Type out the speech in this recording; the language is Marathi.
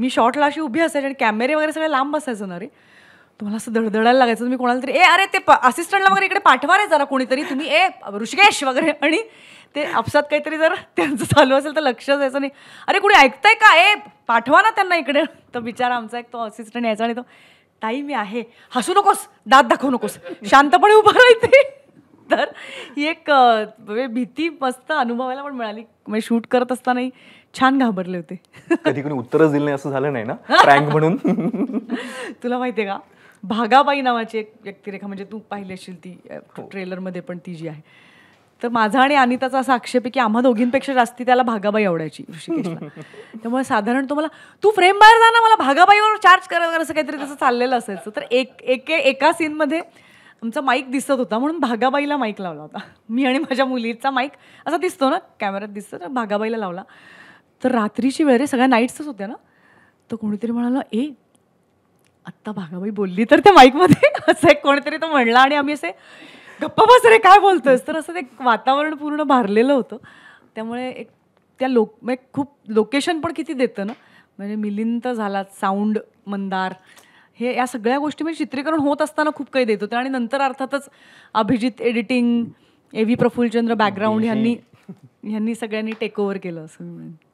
मी शॉटला अशी उभी असायची आणि कॅमेरे वगैरे सगळे लांब बसायचं ना रे. तुम्हाला असं धडधडायला लागायचं. मी कोणाला तरी अरे ते असिस्टंटला वगैरे इकडे पाठवा रे जरा कोणीतरी, तुम्ही ऋषिकेश वगैरे. आणि ते आपसात काहीतरी जर त्यांचं चालू असेल तर लक्ष द्यायचं नाही. अरे कुणी ऐकतंय का, पाठवा ना त्यांना इकडे. तर बिचारा आमचा एक तो असिस्टंट यायचा आणि तो ताई मी आहे, हसू नकोस, दात दाखवू नकोस, शांतपणे उभं राहायचे. तर ही एक भीती मस्त अनुभवायला पण मिळाली. म्हणजे शूट करत असतानाही छान घाबरले होते. कधी कोणी उत्तरच दिलं नाही असं झालं नाही ना प्रँक म्हणून? तुला माहितीये का, भागाबाई नावाची एक व्यक्तिरेखा, म्हणजे तू पाहिली असेल ती ट्रेलरमध्ये पण, ती जी आहे. तर माझा आणि अनिताचा असा आक्षेप आहे की आम्हा दोघींपेक्षा जास्ती त्याला भागाबाई आवडायची ऋषिकेशला. त्यामुळे साधारण तो मला तू फ्रेम बाहेर जा ना, मला भागाबाईवर चार्ज कर वगैरे असं काहीतरी त्याचं चाललेलं असायचं. तर एका सीनमध्ये आमचा माईक दिसत होता म्हणून भागाबाईला माईक लावला होता. मी आणि माझ्या मुलीचा माईक असा दिसतो ना, कॅमेऱ्यात दिसतो, तर भागाबाईला लावला. तर रात्रीची वेळ रे, सगळ्या नाईट्सच होत्या ना, तर कोणीतरी म्हणाला आत्ता भागाबाई बोलली तर त्या माईकमध्ये, असं एक कोणीतरी तो म्हणला. आणि आम्ही असे गप्पा बस रे काय बोलतोयस. तर असं ते वातावरण पूर्ण भारलेलं होतं. त्यामुळे एक त्या म्हणजे खूप लोकेशन पण किती देतं ना, म्हणजे मिलिंद झाला, साऊंड, मंदार, हे या सगळ्या गोष्टी म्हणजे चित्रीकरण होत असताना खूप काही देत होते. आणि नंतर अर्थातच Abhijit editing, AV Prafullachandra background, ह्यांनी सगळ्यांनी टेक ओव्हर केलं असं मी म्हणेन.